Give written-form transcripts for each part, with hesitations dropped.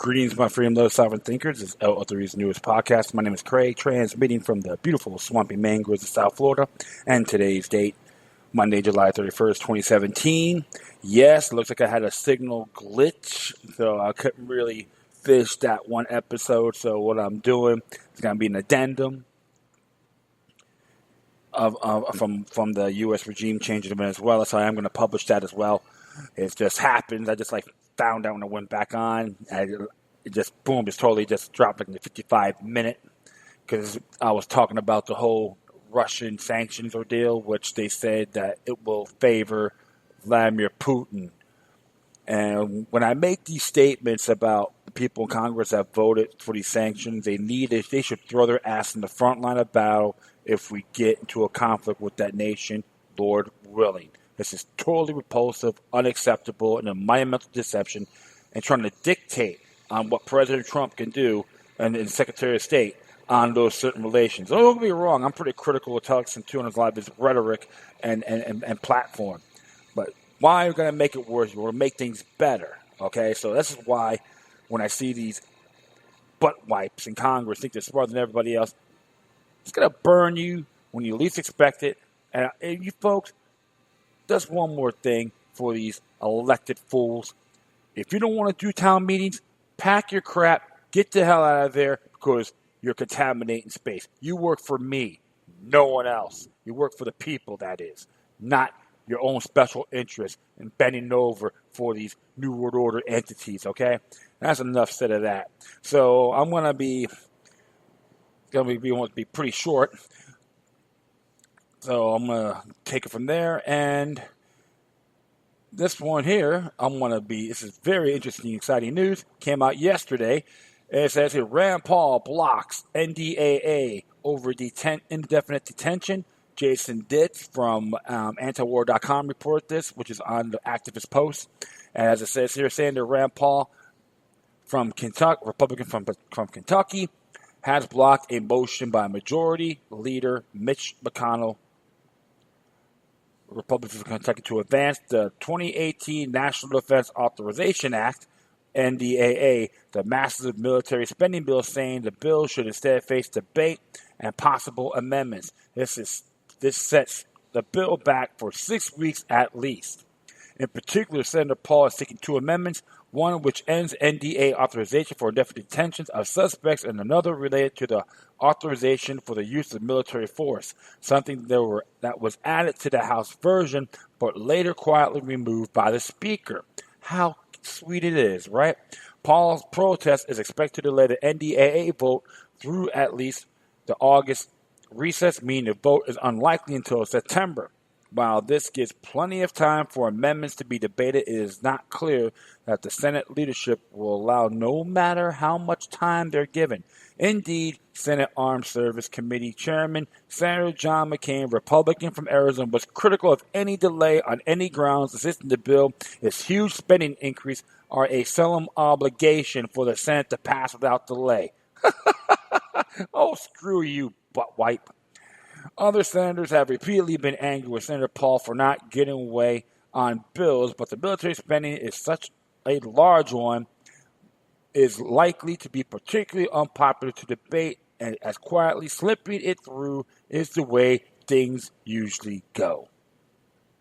Greetings, my freedom loving sovereign thinkers. This is L3's newest podcast. My name is Craig, transmitting from the beautiful swampy mangroves of South Florida. And today's date, Monday, July 31st, 2017. Yes, looks like I had a signal glitch, so I couldn't really finish that one episode. So what I'm doing is going to be an addendum from the U.S. regime change in Venezuela. So I am going to publish that as well. It just happens. I just found out when I went back on. It just totally dropped in the 55-minute because I was talking about the whole Russian sanctions ordeal, which they said that it will favor Vladimir Putin. And when I make these statements about the people in Congress that voted for these sanctions, they should throw their ass in the front line of battle if we get into a conflict with that nation, Lord willing. This is totally repulsive, unacceptable, and a monumental deception, and trying to dictate on what President Trump can do and the Secretary of State on those certain relations. Don't get me wrong, I'm pretty critical of Tillerson too, and a lot of his rhetoric and platform. But why are we going to make it worse? We're going to make things better, okay? So this is why when I see these butt wipes in Congress, think they're smarter than everybody else, it's going to burn you when you least expect it. And you folks, just one more thing for these elected fools. If you don't want to do town meetings, pack your crap, get the hell out of there because you're contaminating space. You work for me, no one else. You work for the people, that is, not your own special interest in bending over for these New World Order entities, okay? That's enough said of that. So I'm going to be pretty short. So I'm going to take it from there. And this one here, this is very interesting, exciting news. Came out yesterday. It says here, Rand Paul blocks NDAA over indefinite detention. Jason Ditz from antiwar.com reported this, which is on the activist post. And as it says here, Senator Rand Paul from Kentucky, Republican from Kentucky, has blocked a motion by Majority Leader Mitch McConnell, Republicans of Kentucky, to advance the 2018 National Defense Authorization Act, NDAA, the massive military spending bill, saying the bill should instead face debate and possible amendments. This sets the bill back for 6 weeks at least. In particular, Senator Paul is seeking two amendments, one which ends NDA authorization for indefinite detentions of suspects and another related to the authorization for the use of military force, something that was added to the House version but later quietly removed by the Speaker. How sweet it is, right? Paul's protest is expected to delay the NDAA vote through at least the August recess, meaning the vote is unlikely until September. While this gives plenty of time for amendments to be debated, it is not clear that the Senate leadership will allow no matter how much time they're given. Indeed, Senate Armed Service Committee Chairman Senator John McCain, Republican from Arizona, was critical of any delay on any grounds, insisting the bill, its huge spending increase, are a solemn obligation for the Senate to pass without delay. Oh, screw you, butt wipe. Other senators have repeatedly been angry with Senator Paul for not getting away on bills, but the military spending is such a large one, is likely to be particularly unpopular to debate, and as quietly slipping it through is the way things usually go.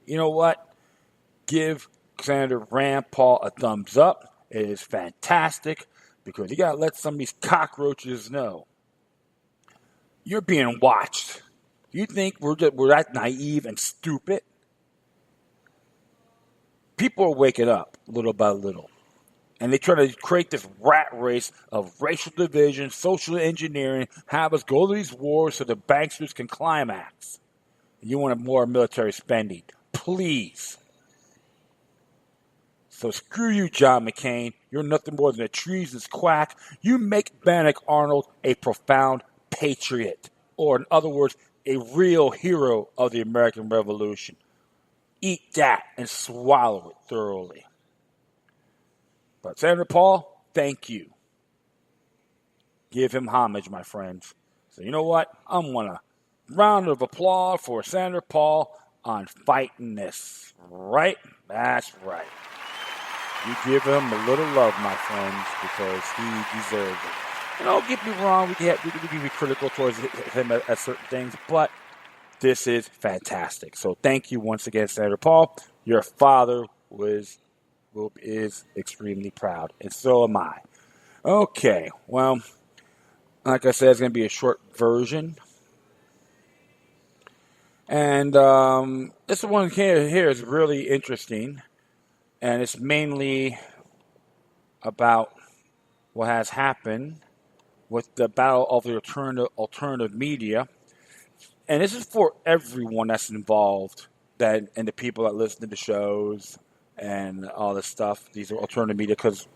You know what? Give Senator Rand Paul a thumbs up. It is fantastic because you got to let some of these cockroaches know you're being watched. You think we're that naive and stupid? People are waking up little by little. And they try to create this rat race of racial division, social engineering, have us go to these wars so the banksters can climax. You want more military spending. Please. So screw you, John McCain. You're nothing more than a treasonous quack. You make Benedict Arnold a profound patriot. Or in other words, a real hero of the American Revolution. Eat that and swallow it thoroughly. But Senator Paul, thank you. Give him homage, my friends. So you know what? I'm going to round of applause for Senator Paul on fighting this. Right? That's right. You give him a little love, my friends, because he deserves it. And don't get me wrong, we can be critical towards him at certain things, but this is fantastic. So thank you once again, Senator Paul. Your father is extremely proud, and so am I. Okay, well, like I said, it's going to be a short version. And this one here is really interesting, and it's mainly about what has happened with the battle of the alternative media. And this is for everyone that's involved, and the people that listen to the shows and all this stuff. These are alternative media because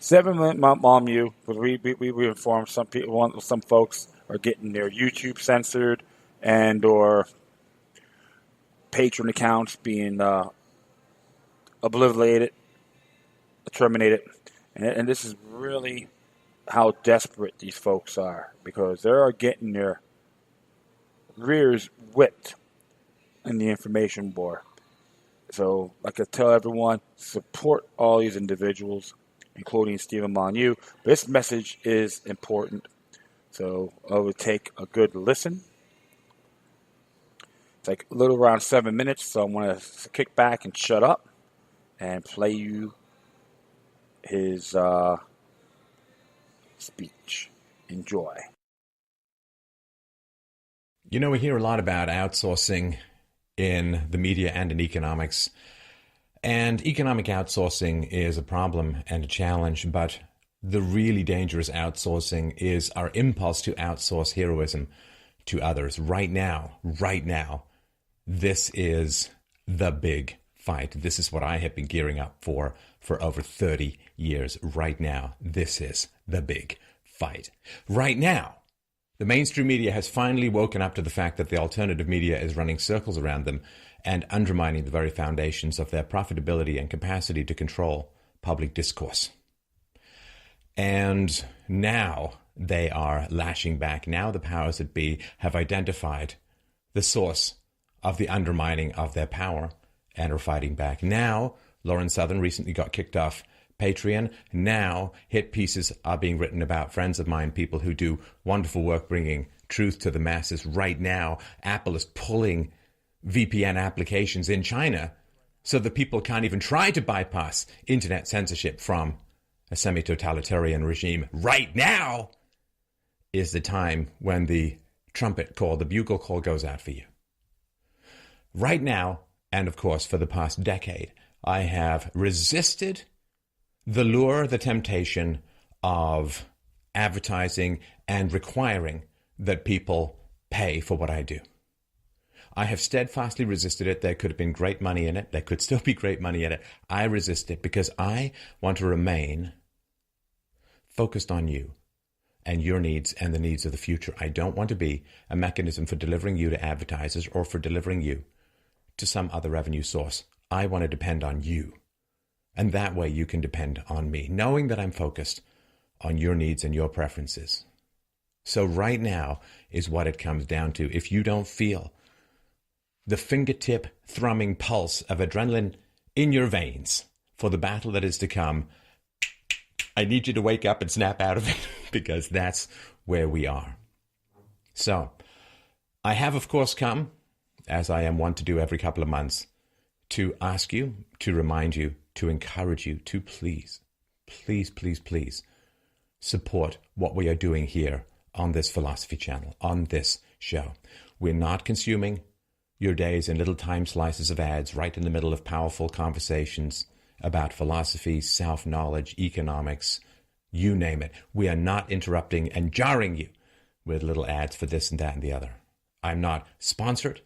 7 Molyneux, we informed some people, some folks are getting their YouTube censored and or Patreon accounts being obliterated, terminated, and this is really how desperate these folks are because they are getting their rears whipped in the information war. So, like I tell everyone, support all these individuals, including Stephen Molyneux. This message is important, so I would take a good listen. It's like a little around 7 minutes, so I'm going to kick back and shut up and play you his speech. Enjoy. You know, we hear a lot about outsourcing in the media and in economics. And economic outsourcing is a problem and a challenge, but the really dangerous outsourcing is our impulse to outsource heroism to others. Right now, this is the big fight. This is what I have been gearing up for over 30 years. Right now, this is the big fight. Right now, the mainstream media has finally woken up to the fact that the alternative media is running circles around them and undermining the very foundations of their profitability and capacity to control public discourse. And now they are lashing back. Now the powers that be have identified the source of the undermining of their power and are fighting back. Now, Lauren Southern recently got kicked off Patreon. Now, hit pieces are being written about friends of mine, people who do wonderful work bringing truth to the masses. Right now, Apple is pulling VPN applications in China so that people can't even try to bypass internet censorship from a semi-totalitarian regime. Right now is the time when the trumpet call, the bugle call goes out for you. Right now, and of course for the past decade, I have resisted the lure, the temptation of advertising and requiring that people pay for what I do. I have steadfastly resisted it. There could have been great money in it. There could still be great money in it. I resist it because I want to remain focused on you and your needs and the needs of the future. I don't want to be a mechanism for delivering you to advertisers or for delivering you to some other revenue source. I want to depend on you. And that way you can depend on me, knowing that I'm focused on your needs and your preferences. So right now is what it comes down to. If you don't feel the fingertip thrumming pulse of adrenaline in your veins for the battle that is to come, I need you to wake up and snap out of it because that's where we are. So I have, of course, come, as I am wont to do every couple of months, to ask you, to remind you, to encourage you to please support what we are doing here on this philosophy channel, on this show. We're not consuming your days in little time slices of ads right in the middle of powerful conversations about philosophy, self-knowledge, economics, you name it. We are not interrupting and jarring you with little ads for this and that and the other. I'm not sponsored.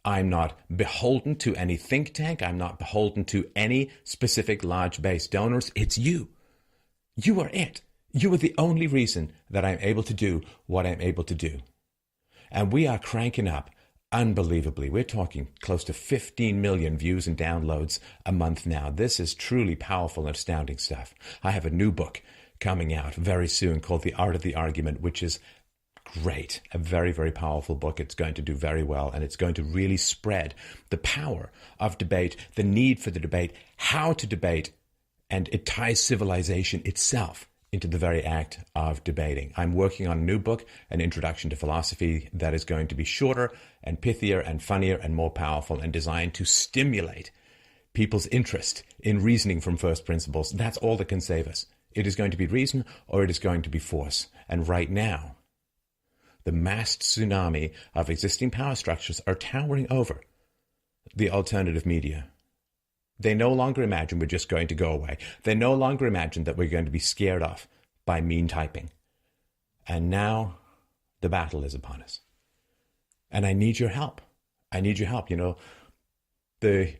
I'm not beholden to any think tank. I'm not beholden to any specific large-based donors. It's you. You are it. You are the only reason that I'm able to do what I'm able to do. And we are cranking up unbelievably. We're talking close to 15 million views and downloads a month now. This is truly powerful and astounding stuff. I have a new book coming out very soon called The Art of the Argument, which is great. A very, very powerful book. It's going to do very well, and it's going to really spread the power of debate, the need for the debate, how to debate And it ties civilization itself into the very act of debating. I'm working on a new book, An Introduction to Philosophy, that is going to be shorter and pithier and funnier and more powerful and designed to stimulate people's interest in reasoning from first principles. That's all that can save us. It is going to be reason or it is going to be force. And right now, the massed tsunami of existing power structures are towering over the alternative media. They no longer imagine we're just going to go away. They no longer imagine that we're going to be scared off by mean typing. And now the battle is upon us. And I need your help. I need your help. You know, the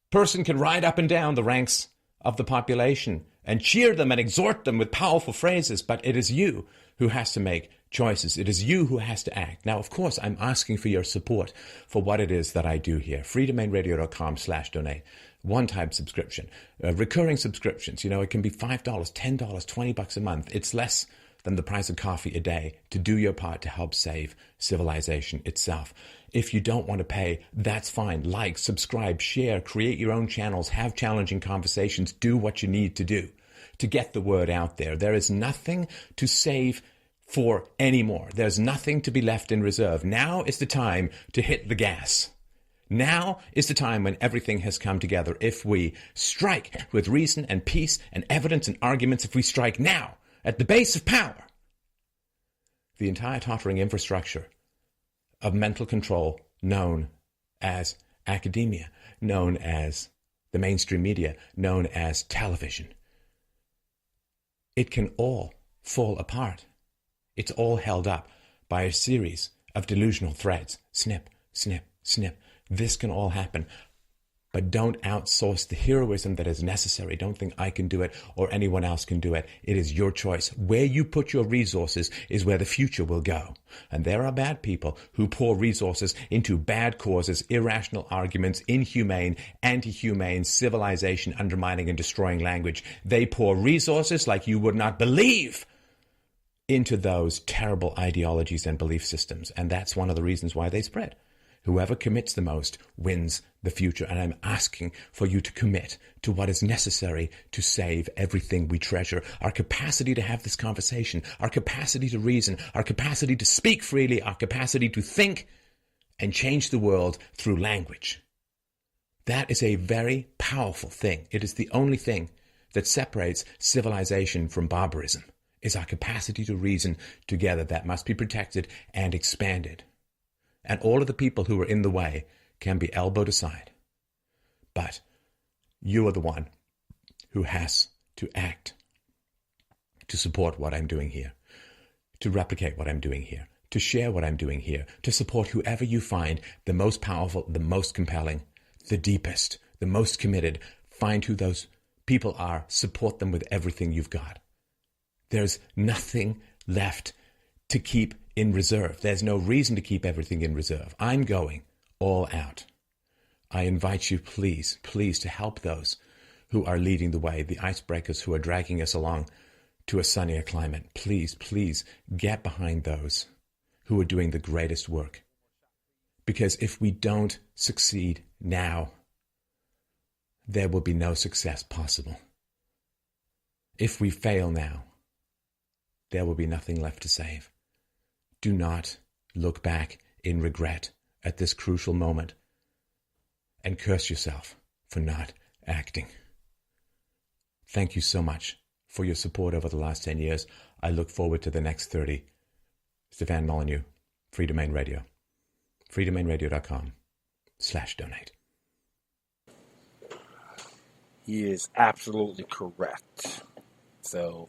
person can ride up and down the ranks of the population and cheer them and exhort them with powerful phrases, but it is you who has to make choices. It is you who has to act. Now, of course, I'm asking for your support for what it is that I do here. freedomainradio.com/donate. One-time subscription. Recurring subscriptions. You know, it can be $5, $10, $20 a month. It's less than the price of coffee a day to do your part to help save civilization itself. If you don't want to pay, that's fine. Like, subscribe, share, create your own channels, have challenging conversations, do what you need to do to get the word out there. There is nothing to save for anymore. There's nothing to be left in reserve. Now is the time to hit the gas. Now is the time when everything has come together. If we strike with reason and peace and evidence and arguments, if we strike now at the base of power, the entire tottering infrastructure of mental control known as academia, known as the mainstream media, known as television, it can all fall apart. It's all held up by a series of delusional threads. Snip, snip, snip. This can all happen. But don't outsource the heroism that is necessary. Don't think I can do it or anyone else can do it. It is your choice. Where you put your resources is where the future will go. And there are bad people who pour resources into bad causes, irrational arguments, inhumane, anti-humane, civilization undermining and destroying language. They pour resources like you would not believe into those terrible ideologies and belief systems. And that's one of the reasons why they spread. Whoever commits the most wins the future. And I'm asking for you to commit to what is necessary to save everything we treasure. Our capacity to have this conversation, our capacity to reason, our capacity to speak freely, our capacity to think and change the world through language. That is a very powerful thing. It is the only thing that separates civilization from barbarism, is our capacity to reason together. That must be protected and expanded. And all of the people who are in the way can be elbowed aside. But you are the one who has to act to support what I'm doing here, to replicate what I'm doing here, to share what I'm doing here, to support whoever you find the most powerful, the most compelling, the deepest, the most committed. Find who those people are, support them with everything you've got. There's nothing left to keep in reserve. There's no reason to keep everything in reserve. I'm going all out. I invite you, please, please, to help those who are leading the way, the icebreakers who are dragging us along to a sunnier climate. Please, please get behind those who are doing the greatest work. Because if we don't succeed now, there will be no success possible. If we fail now, there will be nothing left to save. Do not look back in regret at this crucial moment and curse yourself for not acting. Thank you so much for your support over the last 10 years. I look forward to the next 30. Stefan Molyneux, Free Domain Radio. freedomainradio.com/donate. He is absolutely correct. So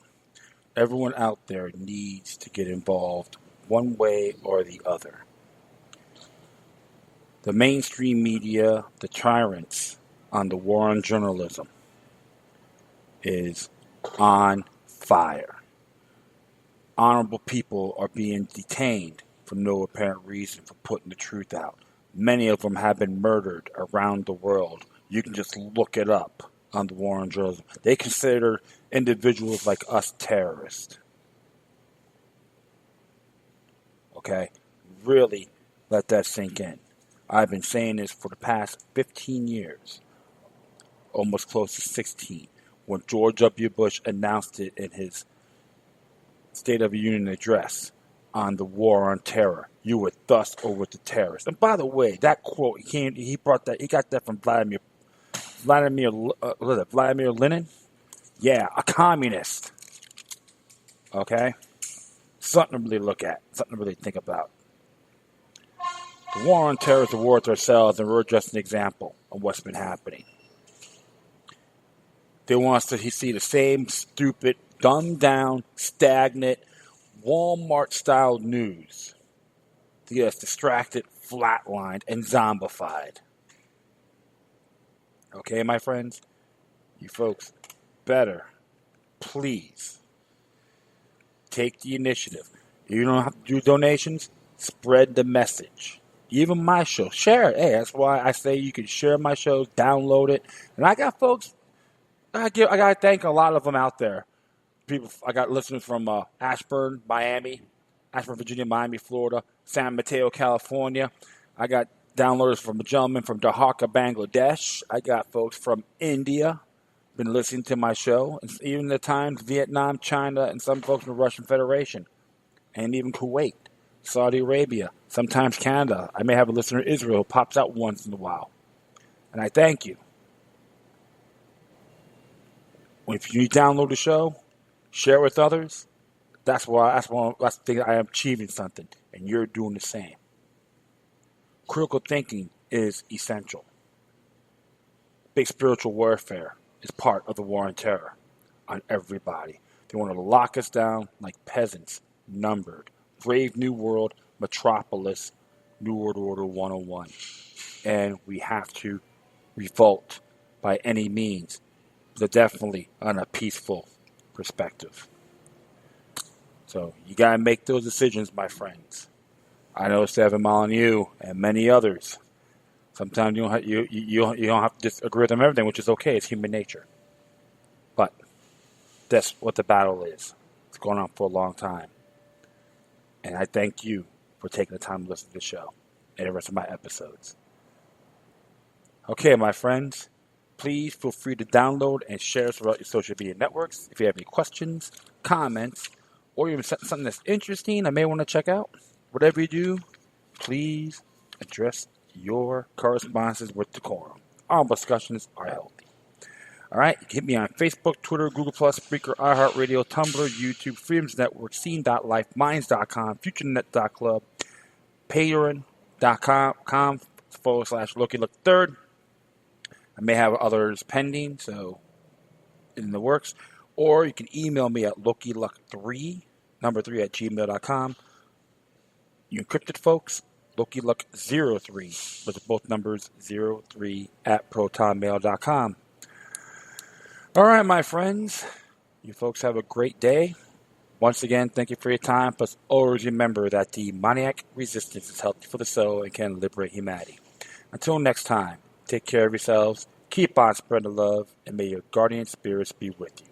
everyone out there needs to get involved one way or the other. The mainstream media, the tyrants on the war on journalism, is on fire. Honorable people are being detained for no apparent reason for putting the truth out. Many of them have been murdered around the world. You can just look it up on the war on journalism. They consider individuals like us terrorists. Okay? Really let that sink in. I've been saying this for the past 15 years, almost close to 16. when George W. Bush announced it in his State of the Union address on the war on terror. You were thus over the terrorists. And by the way, that quote he got that from Vladimir Lenin. Yeah, a communist. Okay, something to really look at, something to really think about. The war on terror is a war to ourselves, and we're just an example of what's been happening. They want us to see the same stupid, dumbed down, stagnant, Walmart-style news to get us distracted, flatlined, and zombified. Okay, my friends? You folks better, please, take the initiative. You don't have to do donations. Spread the message. Even my show. Share it. Hey, that's why I say you can share my shows, download it. And I got folks, I got to thank a lot of them out there. People, I got listeners from Ashburn, Virginia, Miami, Florida, San Mateo, California. I got downloaders from a gentleman from Dhaka, Bangladesh. I got folks from India been listening to my show. And even at times, Vietnam, China, and some folks from the Russian Federation. And even Kuwait, Saudi Arabia, sometimes Canada. I may have a listener in Israel who pops out once in a while. And I thank you. If you download the show, share it with others. That's the thing. I am achieving something, and you're doing the same. Critical thinking is essential. Big spiritual warfare is part of the war on terror on everybody. They want to lock us down like peasants, numbered. Brave New World, Metropolis, New World Order 101. And we have to revolt by any means, but definitely on a peaceful perspective. So you got to make those decisions, my friends. I know Stefan, Molyneux, and many others. Sometimes you don't have to disagree with them everything, which is okay. It's human nature. But that's what the battle is. It's going on for a long time. And I thank you for taking the time to listen to the show and the rest of my episodes. Okay, my friends, please feel free to download and share us throughout your social media networks. If you have any questions, comments, or even something that's interesting I may want to check out, whatever you do, please address your correspondences with decorum. All discussions are healthy. All right, you can hit me on Facebook, Twitter, Google+, Spreaker, iHeartRadio, Tumblr, YouTube, Freedoms Network, Scene.life, Minds.com, FutureNet.club, Patreon.com/LokiLook3rd. I may have others pending, so in the works. Or you can email me at LokiLuck3, number 3 at gmail.com. You encrypted folks, LokiLuck03, with both numbers 03 at protonmail.com. All right, my friends. You folks have a great day. Once again, thank you for your time. Plus, always remember that demoniac resistance is healthy for the soul and can liberate humanity. Until next time, take care of yourselves, keep on spreading the love, and may your guardian spirits be with you.